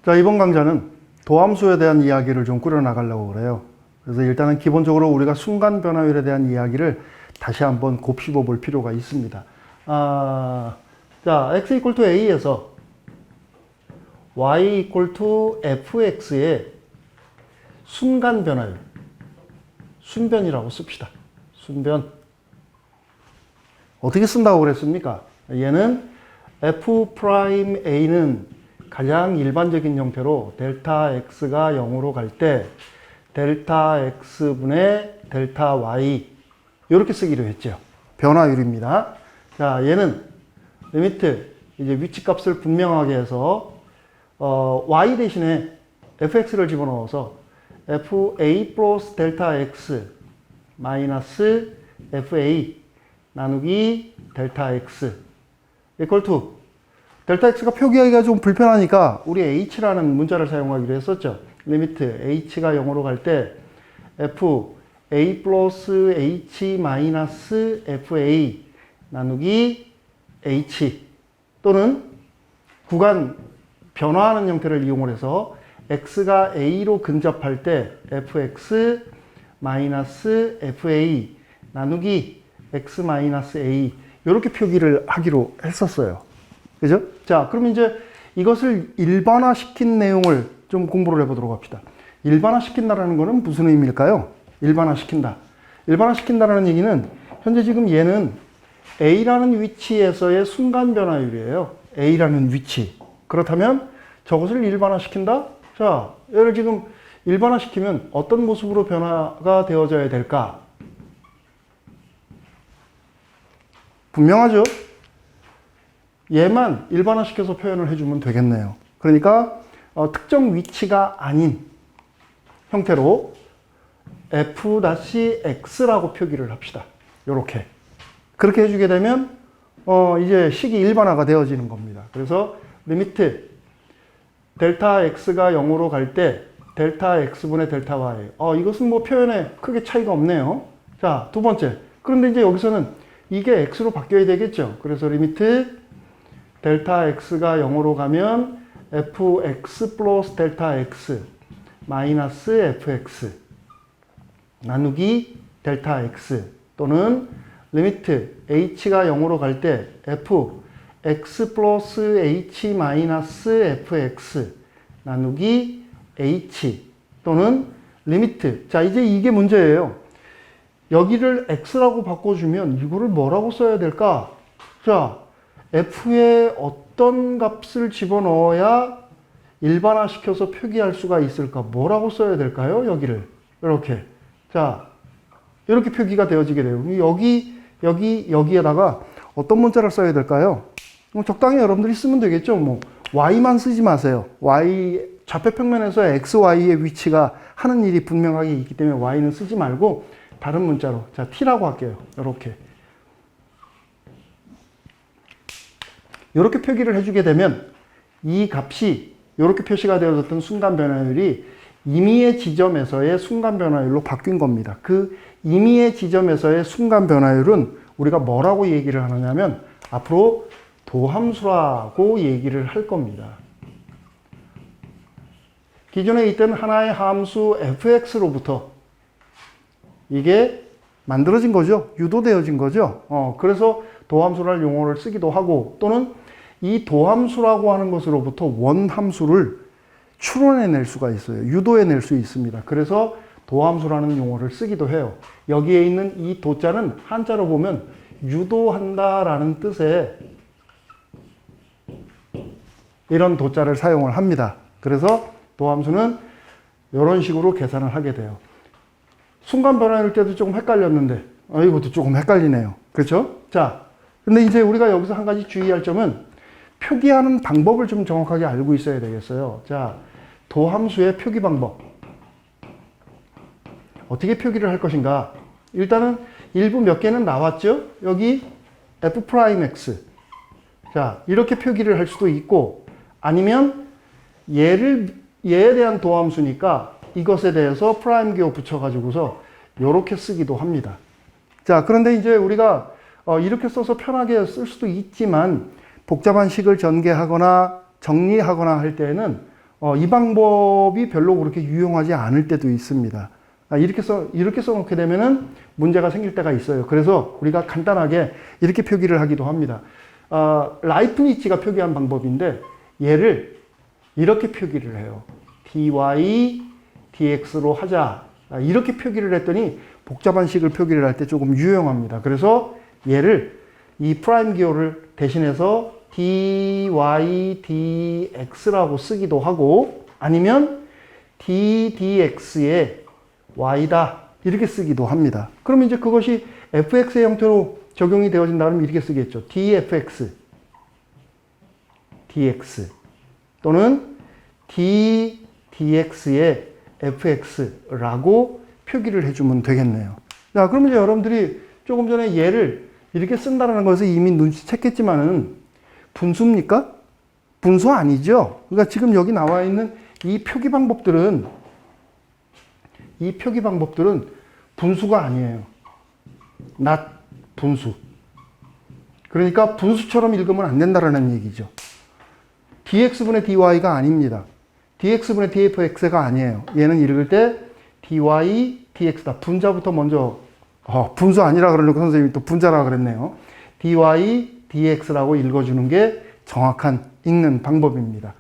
자, 이번 강좌는 도함수에 대한 이야기를 좀 꾸려나가려고 그래요. 그래서 일단은 기본적으로 우리가 순간 변화율에 대한 이야기를 다시 한번 곱씹어 볼 필요가 있습니다. 자, x = a에서 y = fx의 순간 변화율, 순변이라고 씁시다. 순변. 어떻게 쓴다고 그랬습니까? 얘는 f'a는 가장 일반적인 형태로 델타 x가 0으로 갈 때 델타 x분의 델타 y 이렇게 쓰기로 했죠. 변화율입니다. 자, 얘는 리미트 이제 위치값을 분명하게 해서 y 대신에 fx를 집어넣어서 fa 플러스 델타 x 마이너스 fa 나누기 델타 x equal to 델타 x가 표기하기가 좀 불편하니까 우리 h라는 문자를 사용하기로 했었죠. 리미트 h가 0으로 갈 때 fa 플러스 h 마이너스 fa 나누기 h 또는 구간 변화하는 형태를 이용을 해서 x가 a로 근접할 때 fx 마이너스 fa 나누기 x 마이너스 a 이렇게 표기를 하기로 했었어요. 그죠? 자, 그럼 이제 이것을 일반화시킨 내용을 좀 공부를 해보도록 합시다. 일반화시킨다라는 것은 무슨 의미일까요? 일반화시킨다. 일반화시킨다라는 얘기는 현재 지금 얘는 A라는 위치에서의 순간 변화율이에요. A라는 위치. 그렇다면 저것을 일반화시킨다? 자, 얘를 지금 일반화시키면 어떤 모습으로 변화가 되어져야 될까? 분명하죠? 얘만 일반화시켜서 표현을 해주면 되겠네요. 그러니까 특정 위치가 아닌 형태로 f-x라고 표기를 합시다. 요렇게. 그렇게 해주게 되면 이제 식이 일반화가 되어지는 겁니다. 그래서 리미트 델타 x가 0으로 갈 때 델타 x분의 델타 y. 이것은 뭐 표현에 크게 차이가 없네요. 자, 두 번째. 그런데 이제 여기서는 이게 x로 바뀌어야 되겠죠. 그래서 리미트 델타 x가 0으로 가면 fx 플러스 델타 x 마이너스 fx 나누기 델타 x 또는 리미트 h가 0으로 갈 때 fx 플러스 h 마이너스 fx 나누기 h 또는 리미트. 자, 이제 이게 문제예요. 여기를 x라고 바꿔주면 이거를 뭐라고 써야 될까? 자, f에 어떤 값을 집어넣어야 일반화시켜서 표기할 수가 있을까? 뭐라고 써야 될까요? 여기를. 이렇게. 자, 이렇게 표기가 되어지게 돼요. 여기에다가 어떤 문자를 써야 될까요? 적당히 여러분들이 쓰면 되겠죠. 뭐 y만 쓰지 마세요. y 좌표평면에서 x, y의 위치가 하는 일이 분명하게 있기 때문에 y는 쓰지 말고 다른 문자로. 자, t라고 할게요. 이렇게. 이렇게 표기를 해주게 되면 이 값이 이렇게 표시가 되어졌던 순간 변화율이 임의의 지점에서의 순간 변화율로 바뀐 겁니다. 그 임의의 지점에서의 순간 변화율은 우리가 뭐라고 얘기를 하느냐면 앞으로 도함수라고 얘기를 할 겁니다. 기존에 있던 하나의 함수 fx로부터 이게 만들어진 거죠. 유도되어진 거죠. 그래서 도함수라는 용어를 쓰기도 하고 또는 이 도함수라고 하는 것으로부터 원함수를 추론해낼 수가 있어요. 유도해낼 수 있습니다. 그래서 도함수라는 용어를 쓰기도 해요. 여기에 있는 이 도자는 한자로 보면 유도한다라는 뜻의 이런 도자를 사용을 합니다. 그래서 도함수는 이런 식으로 계산을 하게 돼요. 순간 변화일 때도 조금 헷갈렸는데 이것도 조금 헷갈리네요. 그렇죠? 자, 근데 이제 우리가 여기서 한 가지 주의할 점은 표기하는 방법을 좀 정확하게 알고 있어야 되겠어요. 자, 도함수의 표기 방법. 어떻게 표기를 할 것인가? 일단은 일부 몇 개는 나왔죠? 여기 f'x. 자, 이렇게 표기를 할 수도 있고 아니면 얘에 대한 도함수니까 이것에 대해서 프라임 기호 붙여가지고서 이렇게 쓰기도 합니다. 자, 그런데 이제 우리가 이렇게 써서 편하게 쓸 수도 있지만 복잡한 식을 전개하거나 정리하거나 할 때는 이 방법이 별로 그렇게 유용하지 않을 때도 있습니다. 이렇게 써놓게 되면은 문제가 생길 때가 있어요. 그래서 우리가 간단하게 이렇게 표기를 하기도 합니다. 라이프니츠가 표기한 방법인데 얘를 이렇게 표기를 해요. dy dx로 하자. 이렇게 표기를 했더니 복잡한 식을 표기를 할 때 조금 유용합니다. 그래서 얘를 이 프라임 기호를 대신해서 dy dx라고 쓰기도 하고 아니면 d dx의 y다 이렇게 쓰기도 합니다. 그러면 이제 그것이 fx의 형태로 적용이 되어진다면 이렇게 쓰겠죠. dfx dx 또는 d dx의 fx라고 표기를 해주면 되겠네요. 자, 그러면 이제 여러분들이 조금 전에 얘를 이렇게 쓴다는 것을 이미 눈치챘겠지만은 분수입니까? 분수 아니죠? 그러니까 지금 여기 나와 있는 이 표기 방법들은 분수가 아니에요. not 분수. 그러니까 분수처럼 읽으면 안 된다는 얘기죠. dx분의 dy가 아닙니다. dx분의 dfx가 아니에요. 얘는 읽을 때 dy dx다. 분자부터 먼저 분수 아니라 그러니까 선생님이 또 분자라 그랬네요. dy dx라고 읽어주는 게 정확한 읽는 방법입니다.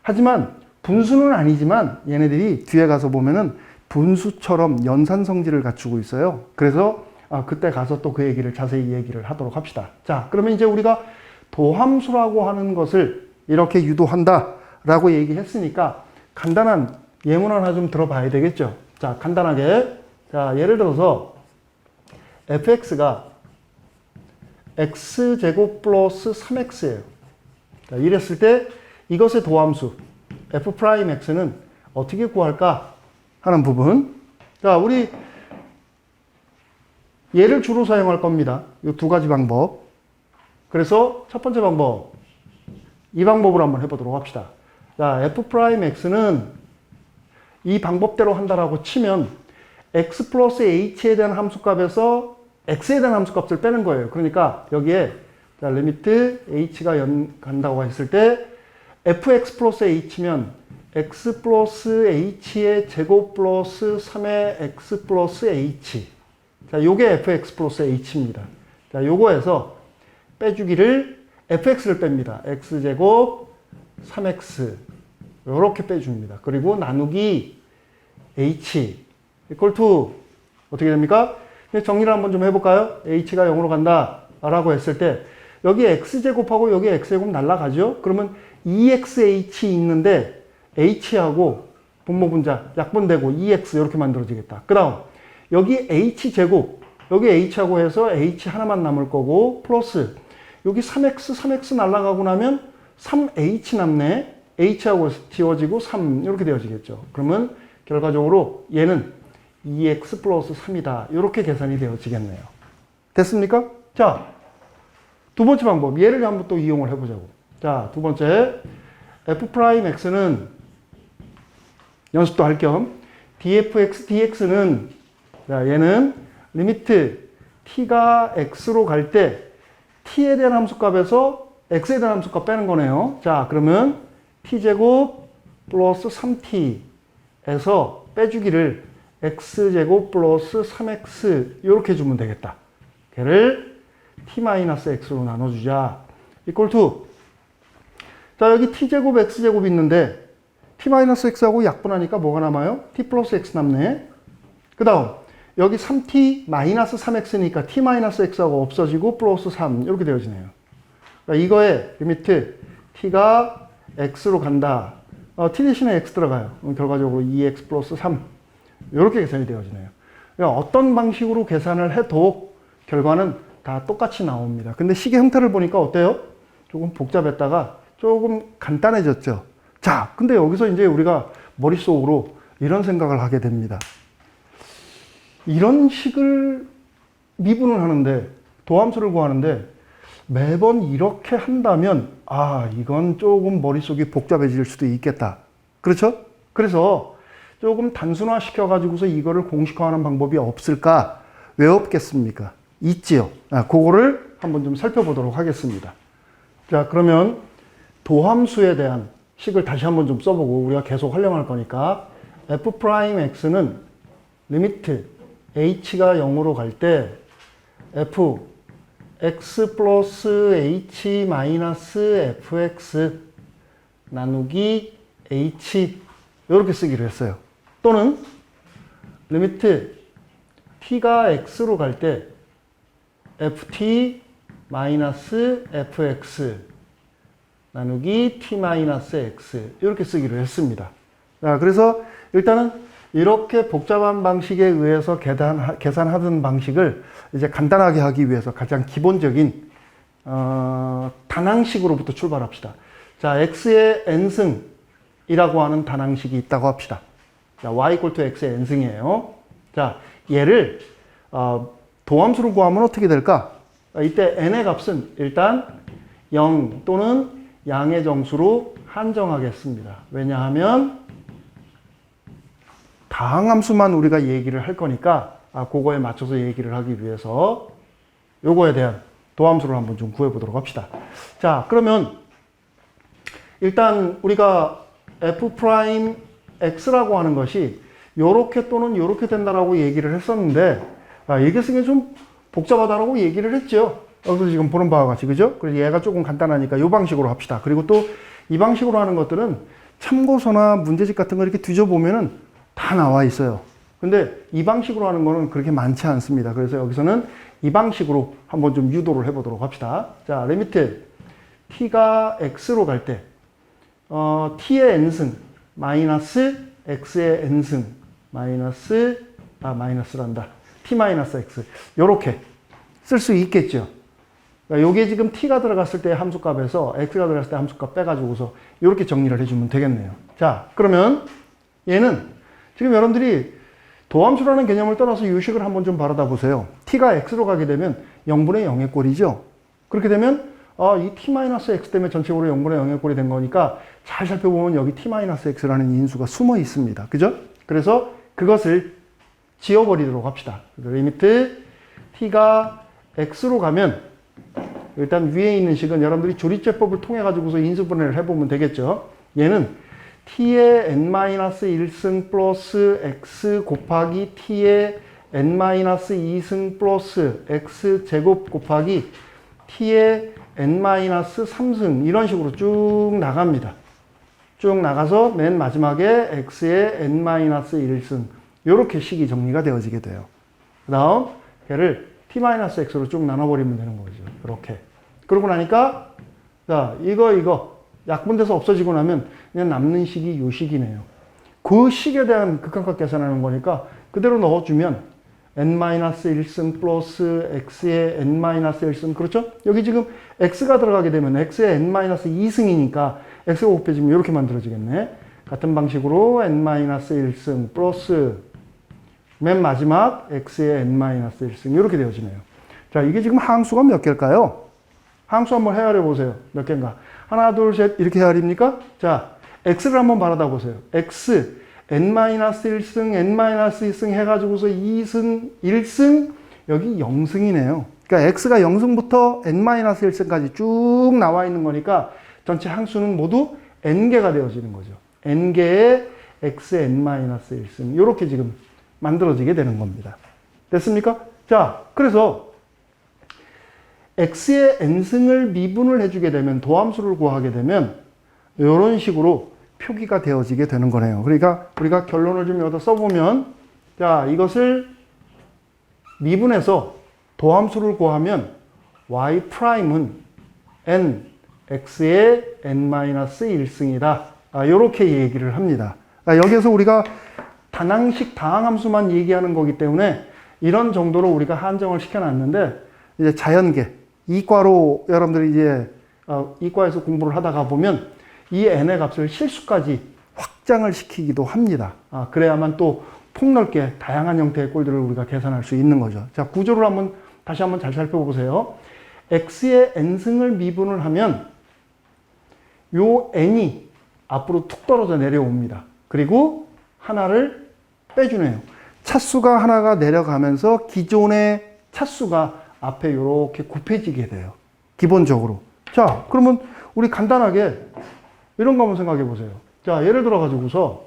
하지만 분수는 아니지만 얘네들이 뒤에 가서 보면은 분수처럼 연산 성질을 갖추고 있어요. 그래서 그때 가서 또 그 얘기를 자세히 얘기를 하도록 합시다. 자, 그러면 이제 우리가 도함수라고 하는 것을 이렇게 유도한다라고 얘기했으니까 간단한 예문 하나 좀 들어봐야 되겠죠. 자, 간단하게. 자, 예를 들어서 fx가 x제곱 플러스 3x예요. 자, 이랬을 때 이것의 도함수 f'x는 어떻게 구할까 하는 부분. 자, 우리 얘를 주로 사용할 겁니다. 이 두 가지 방법. 그래서 첫 번째 방법, 이 방법으로 한번 해보도록 합시다. 자, f'x는 이 방법대로 한다라고 치면 x 플러스 h에 대한 함수값에서 x에 대한 함수값을 빼는 거예요. 그러니까 여기에 자, 리미트 h가 간다고 했을 때 fx 플러스 h면 x 플러스 h의 제곱 플러스 3의 x 플러스 h. 자, 요게 fx 플러스 h입니다. 자, 요거에서 빼주기를 fx를 뺍니다. x제곱 3x 요렇게 빼줍니다. 그리고 나누기 h equal to 어떻게 됩니까? 정리를 한번 좀 해볼까요? h가 0으로 간다 라고 했을 때 여기 x제곱하고 여기 x제곱 날라가죠? 그러면 2xh 있는데 h하고 분모분자 약분되고 2x 이렇게 만들어지겠다. 그 다음 여기 h제곱 여기 h하고 해서 h 하나만 남을 거고 플러스 여기 3x 날라가고 나면 3h 남네. h하고 지워지고 3 이렇게 되어지겠죠. 그러면 결과적으로 얘는 2x 플러스 3이다. 이렇게 계산이 되어지겠네요. 됐습니까? 자, 두 번째 방법. 얘를 한번 또 이용을 해보자고. 자, 두 번째. f'x는 연습도 할 겸 dfx, dx는 자, 얘는 리미트 t가 x로 갈 때 t에 대한 함수값에서 x에 대한 함수값 빼는 거네요. 자, 그러면 t제곱 플러스 3t에서 빼주기를 x제곱 플러스 3x 이렇게 주면 되겠다. 걔를 t-x로 나눠주자. equal to 자, 여기 t제곱 x제곱 있는데 t-x하고 약분하니까 뭐가 남아요? t 플러스 x 남네. 그 다음 여기 3t-3x니까 t-x하고 없어지고 플러스 3 이렇게 되어지네요. 그러니까 이거에 리미트 t가 x로 간다. t 대신에 x 들어가요. 결과적으로 2x 플러스 3 이렇게 계산이 되어지네요. 그러니까 어떤 방식으로 계산을 해도 결과는 다 똑같이 나옵니다. 근데 식의 형태를 보니까 어때요? 조금 복잡했다가 조금 간단해졌죠. 자, 근데 여기서 이제 우리가 머릿속으로 이런 생각을 하게 됩니다. 이런 식을 미분을 하는데 도함수를 구하는데 매번 이렇게 한다면 이건 조금 머릿속이 복잡해질 수도 있겠다. 그렇죠? 그래서 조금 단순화 시켜가지고서 이거를 공식화하는 방법이 없을까? 왜 없겠습니까? 있지요. 그거를 한번 좀 살펴보도록 하겠습니다. 자, 그러면 도함수에 대한 식을 다시 한번 좀 써보고 우리가 계속 활용할 거니까 f'x는 리미트 h가 0으로 갈 때 f x 플러스 h 마이너스 fx 나누기 h 이렇게 쓰기로 했어요. 또는 리미트 t가 x로 갈 때 ft 마이너스 fx 나누기 t 마이너스 x 이렇게 쓰기로 했습니다. 자, 그래서 일단은 이렇게 복잡한 방식에 의해서 계산하던 방식을 이제 간단하게 하기 위해서 가장 기본적인 단항식으로부터 출발합시다. 자, x의 n승이라고 하는 단항식이 있다고 합시다. 자, y = x의 n승이에요. 자, 얘를 도함수로 구하면 어떻게 될까? 이때 n의 값은 일단 0 또는 양의 정수로 한정하겠습니다. 왜냐하면 다항함수만 우리가 얘기를 할 거니까 그거에 맞춰서 얘기를 하기 위해서 요거에 대한 도함수를 한번 좀 구해보도록 합시다. 자, 그러면 일단 우리가 f'x라고 하는 것이 요렇게 또는 요렇게 된다라고 얘기를 했었는데 얘기 쓰기 좀 복잡하다라고 얘기를 했죠. 여기서 지금 보는 바와 같이, 그죠? 그래서 얘가 조금 간단하니까 이 방식으로 합시다. 그리고 또 이 방식으로 하는 것들은 참고서나 문제집 같은 거 이렇게 뒤져보면은 다 나와 있어요. 근데 이 방식으로 하는 거는 그렇게 많지 않습니다. 그래서 여기서는 이 방식으로 한번 좀 유도를 해보도록 합시다. 자, 리미트 t가 x로 갈 때 t의 n승 마이너스 x의 n승 마이너스란다. t 마이너스 x 요렇게 쓸 수 있겠죠. 그러니까 요게 지금 t가 들어갔을 때 함수값에서 x가 들어갔을 때 함수값 빼가지고서 이렇게 정리를 해주면 되겠네요. 자, 그러면 얘는 지금 여러분들이 도함수라는 개념을 떠나서 유식을 한번 좀 바라다 보세요. t가 x로 가게 되면 0분의 0의 꼴이죠. 그렇게 되면 이 t-x 때문에 전체적으로 0분의 0의 꼴이 된 거니까 잘 살펴보면 여기 t-x라는 인수가 숨어 있습니다. 그죠? 그래서 그것을 지워버리도록 합시다. 리미트 t가 x로 가면 일단 위에 있는 식은 여러분들이 조리제법을 통해 가지고서 인수분해를 해보면 되겠죠. 얘는 t의 n-1승 플러스 x 곱하기 t의 n-2승 플러스 x 제곱 곱하기 t의 n-3승 이런 식으로 쭉 나갑니다. 쭉 나가서 맨 마지막에 x의 n-1승 이렇게 식이 정리가 되어지게 돼요. 그 다음 걔를 t-x로 쭉 나눠버리면 되는 거죠. 이렇게. 그러고 나니까 자, 이거 약분돼서 없어지고 나면 그냥 남는 식이 요 식이네요. 그 식에 대한 극한값 계산하는 거니까 그대로 넣어주면 n-1승 플러스 x의 n-1승 그렇죠? 여기 지금 x가 들어가게 되면 x의 n-2승이니까 x가 곱해지면 이렇게 만들어지겠네. 같은 방식으로 n-1승 플러스 맨 마지막 x의 n-1승 이렇게 되어지네요. 자, 이게 지금 항수가 몇 개일까요? 항수 한번 헤아려 보세요. 몇 개인가? 하나, 둘, 셋 이렇게 헤아립니까? 자, x를 한번 바라다 보세요. x n-1승, n-2승 해가지고서 2승, 1승, 여기 0승이네요. 그러니까 x가 0승부터 n-1승까지 쭉 나와 있는 거니까 전체 항수는 모두 n개가 되어지는 거죠. n개의 x n-1승 이렇게 지금 만들어지게 되는 겁니다. 됐습니까? 자, 그래서 x의 n승을 미분을 해주게 되면 도함수를 구하게 되면 이런 식으로 표기가 되어지게 되는 거네요. 그러니까 우리가 결론을 좀 여기다 써보면 자, 이것을 미분해서 도함수를 구하면 y'은 n, x의 n-1승이다. 이렇게 얘기를 합니다. 여기에서 우리가 단항식 다항함수만 얘기하는 거기 때문에 이런 정도로 우리가 한정을 시켜놨는데 이제 자연계, 이과로 여러분들이 이제 이과에서 공부를 하다가 보면 이 n의 값을 실수까지 확장을 시키기도 합니다. 그래야만 또 폭넓게 다양한 형태의 꼴들을 우리가 계산할 수 있는 거죠. 자, 구조를 다시 한번 잘 살펴보세요. x의 n승을 미분을 하면 요 n이 앞으로 툭 떨어져 내려옵니다. 그리고 하나를 빼주네요. 차수가 하나가 내려가면서 기존의 차수가 앞에 이렇게 곱해지게 돼요. 기본적으로. 자, 그러면 우리 간단하게 이런 거 한번 생각해 보세요. 자, 예를 들어 가지고서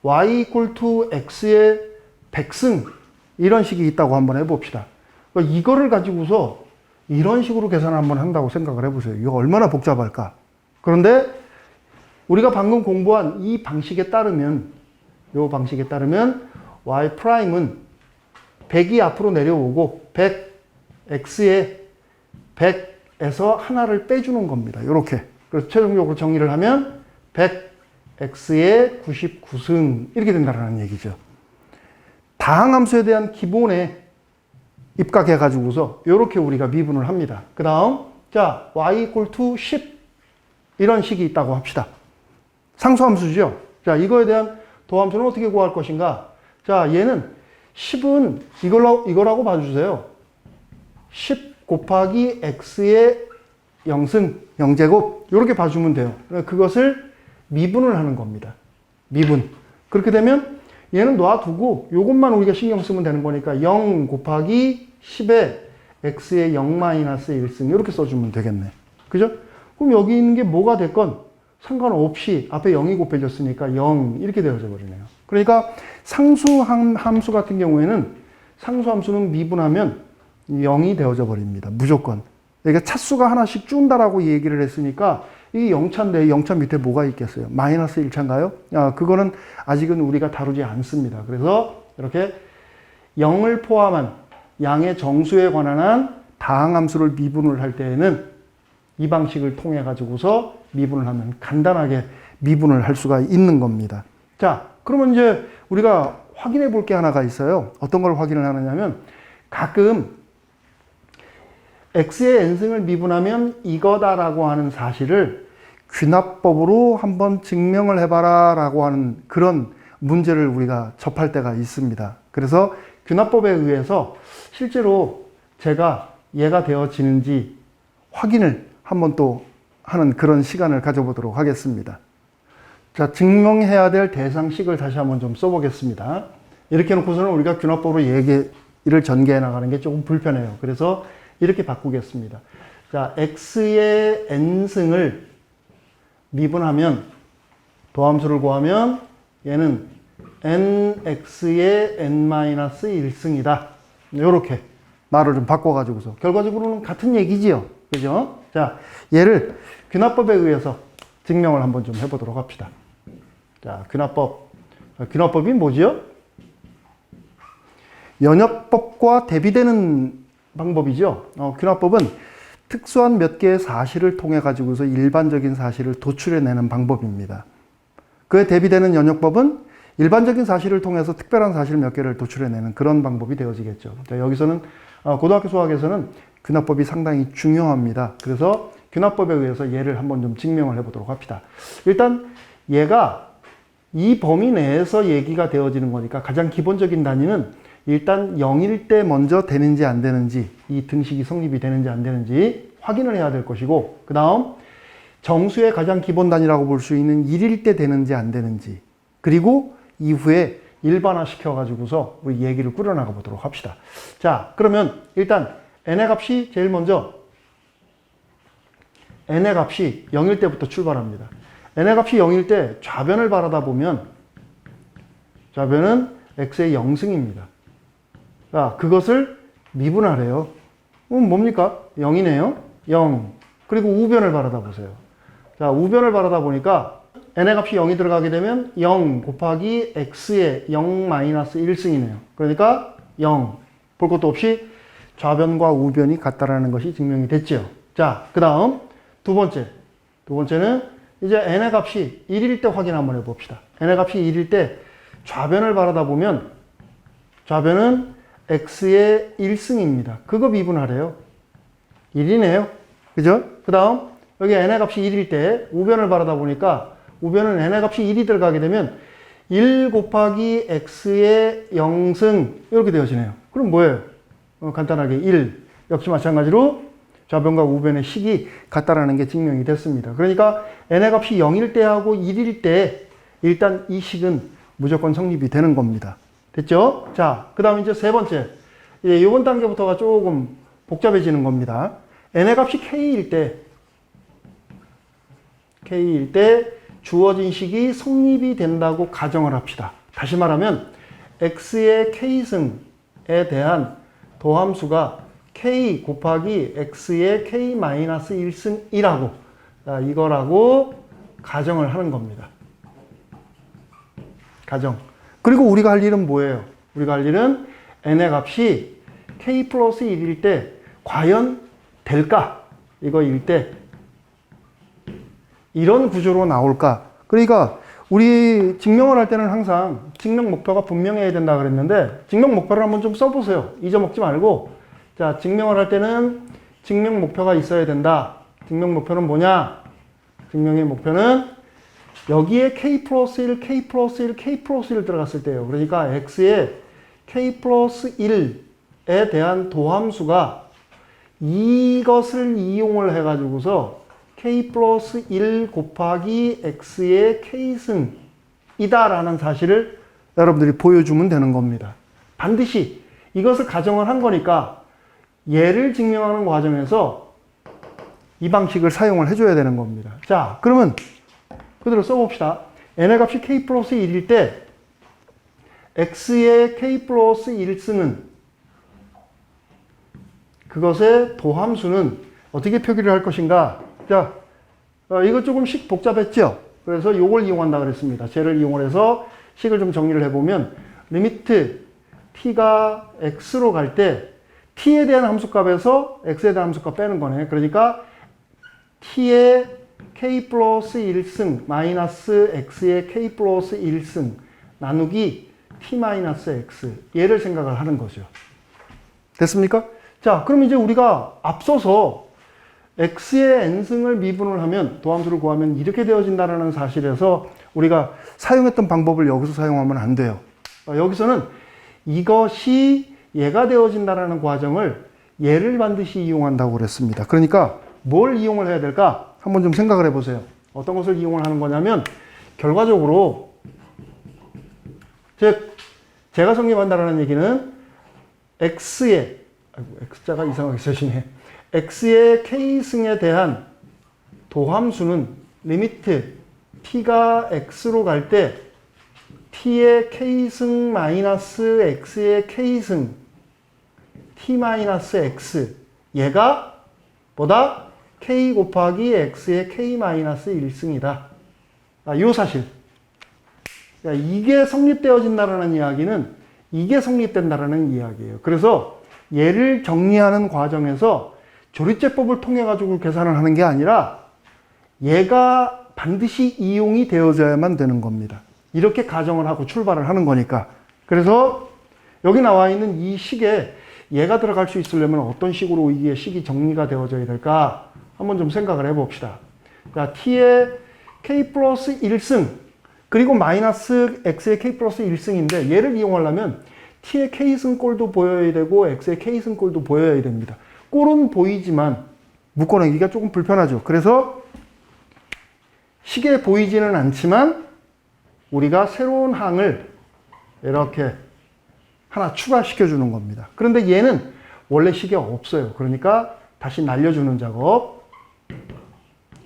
y equal to x의 100승 이런 식이 있다고 한번 해봅시다. 그러니까 이거를 가지고서 이런 식으로 계산을 한번 한다고 생각을 해보세요. 이거 얼마나 복잡할까? 그런데 우리가 방금 공부한 이 방식에 따르면 y 프라임은 100이 앞으로 내려오고 100x에 100에서 하나를 빼주는 겁니다. 이렇게. 그래서 최종적으로 정리를 하면 100x의 99승 이렇게 된다는 얘기죠. 다항함수에 대한 기본에 입각해 가지고서 이렇게 우리가 미분을 합니다. 그 다음 자 y equal to 10 이런 식이 있다고 합시다. 상수함수죠. 자 이거에 대한 도함수는 어떻게 구할 것인가? 자 얘는 10은 이거라고 봐주세요. 10 곱하기 x의 0승 0제곱 이렇게 봐주면 돼요. 그것을 미분을 하는 겁니다. 미분. 그렇게 되면 얘는 놔두고 이것만 우리가 신경 쓰면 되는 거니까 0 곱하기 10에 x의 0-1승 이렇게 써주면 되겠네. 그죠? 그럼 여기 있는 게 뭐가 됐건 상관없이 앞에 0이 곱해졌으니까 0 이렇게 되어져 버리네요. 그러니까 상수함수 같은 경우에는 상수함수는 미분하면 0이 되어져 버립니다. 무조건. 그러니까 차수가 하나씩 준다라고 얘기를 했으니까 이게 0차인데 0차 밑에 뭐가 있겠어요? 마이너스 1차인가요? 그거는 아직은 우리가 다루지 않습니다. 그래서 이렇게 0을 포함한 양의 정수에 관한 한 다항함수를 미분을 할 때에는 이 방식을 통해 가지고서 미분을 하면 간단하게 미분을 할 수가 있는 겁니다. 자, 그러면 이제 우리가 확인해 볼 게 하나가 있어요. 어떤 걸 확인을 하느냐면 가끔 x의 n승을 미분하면 이거다라고 하는 사실을 귀납법으로 한번 증명을 해봐라 라고 하는 그런 문제를 우리가 접할 때가 있습니다. 그래서 귀납법에 의해서 실제로 제가 얘가 되어지는지 확인을 한번 또 하는 그런 시간을 가져보도록 하겠습니다. 자, 증명해야 될 대상식을 다시 한번 좀 써보겠습니다. 이렇게 놓고서는 우리가 귀납법으로 얘기를 전개해 나가는 게 조금 불편해요. 그래서 이렇게 바꾸겠습니다. 자, x의 n승을 미분하면 도함수를 구하면 얘는 nx의 n-1승이다. 이렇게 말을 좀 바꿔가지고서 결과적으로는 같은 얘기지요. 그죠? 자, 얘를 귀납법에 의해서 증명을 한번 좀 해보도록 합시다. 자, 귀납법. 귀납법이 뭐지요? 연역법과 대비되는 방법이죠. 귀납법은 특수한 몇 개의 사실을 통해 가지고서 일반적인 사실을 도출해내는 방법입니다. 그에 대비되는 연역법은 일반적인 사실을 통해서 특별한 사실 몇 개를 도출해내는 그런 방법이 되어지겠죠. 자, 여기서는 고등학교 수학에서는 귀납법이 상당히 중요합니다. 그래서 귀납법에 의해서 얘를 한번 좀 증명을 해보도록 합시다. 일단 얘가 이 범위 내에서 얘기가 되어지는 거니까 가장 기본적인 단위는 일단 0일 때 먼저 되는지 안 되는지, 이 등식이 성립이 되는지 안 되는지 확인을 해야 될 것이고, 그 다음 정수의 가장 기본 단위라고 볼 수 있는 1일 때 되는지 안 되는지, 그리고 이후에 일반화 시켜가지고서 우리 얘기를 꾸려나가 보도록 합시다. 자, 그러면 일단 n의 값이 제일 먼저 n의 값이 0일 때부터 출발합니다. n의 값이 0일 때 좌변을 바라다 보면 좌변은 x의 0승입니다. 자, 그것을 미분하래요. 뭡니까? 0이네요. 0. 그리고 우변을 바라다 보세요. 자, 우변을 바라다 보니까 n의 값이 0이 들어가게 되면 0 곱하기 x의 0-1승이네요. 그러니까 0. 볼 것도 없이 좌변과 우변이 같다라는 것이 증명이 됐죠. 자, 그 다음 두 번째는 이제 n의 값이 1일 때 확인 한번 해봅시다. n의 값이 1일 때 좌변을 바라다 보면 좌변은 x의 1승입니다. 그거 미분하래요. 1이네요. 그죠? 그 다음 여기 n의 값이 1일 때 우변을 바라다 보니까 우변은 n의 값이 1이 들어가게 되면 1 곱하기 x의 0승 이렇게 되어지네요. 그럼 뭐예요? 간단하게 1. 역시 마찬가지로 좌변과 우변의 식이 같다라는 게 증명이 됐습니다. 그러니까 n의 값이 0일 때하고 1일 때 일단 이 식은 무조건 성립이 되는 겁니다. 됐죠? 자, 그 다음 이제 세 번째. 이번 단계부터가 조금 복잡해지는 겁니다. n의 값이 k일 때 K일 때 주어진 식이 성립이 된다고 가정을 합시다. 다시 말하면 X의 K승에 대한 도함수가 K 곱하기 X의 K-1승이라고 이거라고 가정을 하는 겁니다. 가정. 그리고 우리가 할 일은 뭐예요? 우리가 할 일은 n의 값이 K 플러스 1일 때 과연 될까? 이거일 때 이런 구조로 나올까? 그러니까 우리 증명을 할 때는 항상 증명 목표가 분명해야 된다 그랬는데 증명 목표를 한번 좀 써보세요. 잊어먹지 말고. 자, 증명을 할 때는 증명 목표가 있어야 된다. 증명 목표는 뭐냐? 증명의 목표는 여기에 K 플러스 1, K 플러스 1, K 플러스 1 들어갔을 때예요. 그러니까 X에 K 플러스 1에 대한 도함수가 이것을 이용을 해가지고서 K 플러스 1 곱하기 X의 K승이다라는 사실을 여러분들이 보여주면 되는 겁니다. 반드시 이것을 가정을 한 거니까 얘를 증명하는 과정에서 이 방식을 사용을 해줘야 되는 겁니다. 자, 그러면 그대로 써봅시다. n의 값이 K 플러스 1일 때 X의 K 플러스 1승은 그것의 도함수는 어떻게 표기를 할 것인가? 자, 이거 조금씩 복잡했죠? 그래서 이걸 이용한다 그랬습니다. 쟤를 이용을 해서 식을 좀 정리를 해보면 리미트 t가 x로 갈 때 t에 대한 함수값에서 x에 대한 함수값 빼는 거네. 그러니까 t의 k 플러스 1승 마이너스 x의 k 플러스 1승 나누기 t 마이너스 x 얘를 생각을 하는 거죠. 됐습니까? 자, 그럼 이제 우리가 앞서서 x의 n승을 미분을 하면 도함수를 구하면 이렇게 되어진다는 사실에서 우리가 사용했던 방법을 여기서 사용하면 안 돼요. 여기서는 이것이 얘가 되어진다는 과정을 얘를 반드시 이용한다고 그랬습니다. 그러니까 뭘 이용을 해야 될까? 한번 좀 생각을 해보세요. 어떤 것을 이용을 하는 거냐면 결과적으로 즉 제가 성립한다는 얘기는 x의 x자가 이상하게 쓰시네. x의 k승에 대한 도함수는 리미트 t가 x로 갈 때 t의 k승 마이너스 x의 k승 t 마이너스 x 얘가 보다 k 곱하기 x의 k 마이너스 1승이다. 이 사실. 이게 성립되어진다는 이야기는 이게 성립된다는 이야기예요. 그래서 얘를 정리하는 과정에서 조리제법을 통해 가지고 계산을 하는 게 아니라 얘가 반드시 이용이 되어져야만 되는 겁니다. 이렇게 가정을 하고 출발을 하는 거니까. 그래서 여기 나와 있는 이 식에 얘가 들어갈 수 있으려면 어떤 식으로 이게 식이 정리가 되어져야 될까? 한번 좀 생각을 해봅시다. 자, t의 k 플러스 1승 그리고 마이너스 x의 k 플러스 1승인데 얘를 이용하려면 t의 k승 꼴도 보여야 되고 x의 k승 꼴도 보여야 됩니다. 꼴은 보이지만 묶어내기가 조금 불편하죠. 그래서 식에 보이지는 않지만 우리가 새로운 항을 이렇게 하나 추가시켜 주는 겁니다. 그런데 얘는 원래 식에 없어요. 그러니까 다시 날려주는 작업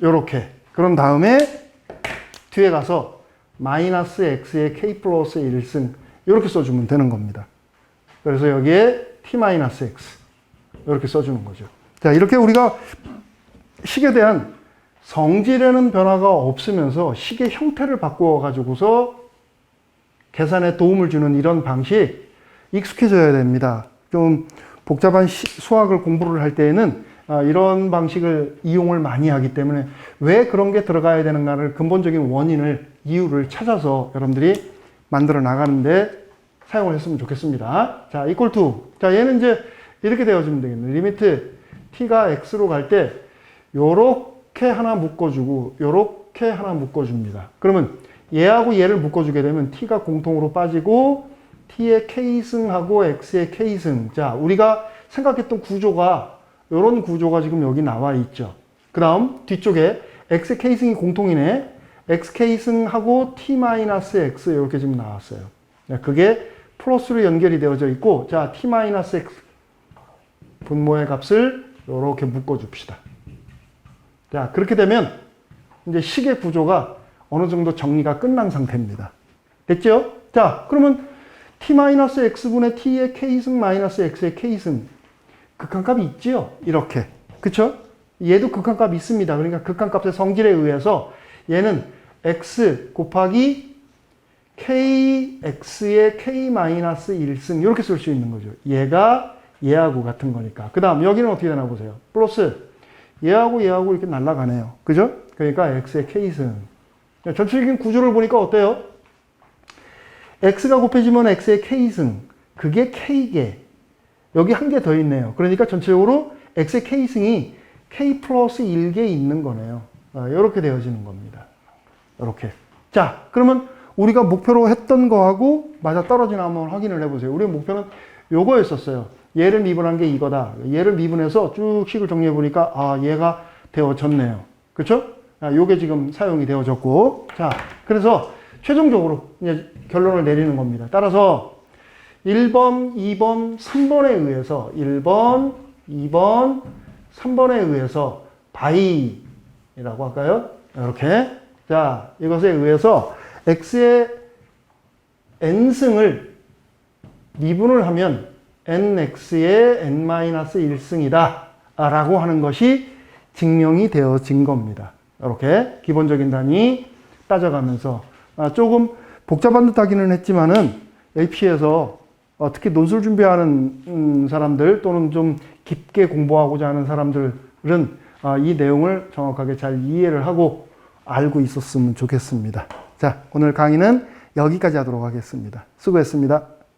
이렇게 그런 다음에 뒤에 가서 마이너스 x의 k 플러스 1승 이렇게 써주면 되는 겁니다. 그래서 여기에 t 마이너스 x 이렇게 써주는 거죠. 자, 이렇게 우리가 식에 대한 성질에는 변화가 없으면서 식의 형태를 바꾸어 가지고서 계산에 도움을 주는 이런 방식 익숙해져야 됩니다. 좀 복잡한 수학을 공부를 할 때에는 이런 방식을 이용을 많이 하기 때문에 왜 그런 게 들어가야 되는가를 근본적인 원인을, 이유를 찾아서 여러분들이 만들어 나가는데 사용을 했으면 좋겠습니다. 자, equal to. 자, 얘는 이제 이렇게 되어지면 되겠네. 리미트 t가 x로 갈 때 요렇게 하나 묶어주고 요렇게 하나 묶어줍니다. 그러면 얘하고 얘를 묶어주게 되면 t가 공통으로 빠지고 t의 k승하고 x의 k승. 자, 우리가 생각했던 구조가 이런 구조가 지금 여기 나와 있죠. 그 다음 뒤쪽에 x의 k승이 공통이네. xk승하고 t-x 이렇게 지금 나왔어요. 그게 플러스로 연결이 되어져 있고, 자, t-x 분모의 값을 이렇게 묶어줍시다. 자, 그렇게 되면 이제 식의 구조가 어느 정도 정리가 끝난 상태입니다. 됐죠? 자, 그러면 t-x분의 t의 k승 마이너스 x의 k승 극한값이 있지요? 이렇게. 그쵸? 얘도 극한값이 있습니다. 그러니까 극한값의 성질에 의해서 얘는 x 곱하기 kx의 k-1승 이렇게 쓸 수 있는 거죠. 얘가 얘하고 같은 거니까. 그 다음 여기는 어떻게 되나 보세요. 플러스 얘하고 얘하고 이렇게 날아가네요. 그죠? 그러니까 x의 k승. 전체적인 구조를 보니까 어때요? x가 곱해지면 x의 k승. 그게 k개. 여기 한 개 더 있네요. 그러니까 전체적으로 x의 k승이 k 플러스 1개 있는 거네요. 이렇게 되어지는 겁니다. 이렇게. 자, 그러면 우리가 목표로 했던 거하고 맞아 떨어지나 한번 확인을 해보세요. 우리의 목표는 요거였었어요. 얘를 미분한 게 이거다. 얘를 미분해서 쭉 식을 정리해 보니까 아, 얘가 되어졌네요. 그렇죠? 요게 지금 사용이 되어졌고. 자, 그래서 최종적으로 이제 결론을 내리는 겁니다. 따라서 1번, 2번, 3번에 의해서 1번, 2번, 3번에 의해서 바이라고 할까요? 이렇게. 자, 이것에 의해서 x의 n승을 미분을 하면 nx의 n-1승이다 라고 하는 것이 증명이 되어진 겁니다. 이렇게 기본적인 단위 따져가면서 조금 복잡한 듯 하기는 했지만은 AP에서 특히 논술 준비하는 사람들 또는 좀 깊게 공부하고자 하는 사람들은 이 내용을 정확하게 잘 이해를 하고 알고 있었으면 좋겠습니다. 자, 오늘 강의는 여기까지 하도록 하겠습니다. 수고했습니다.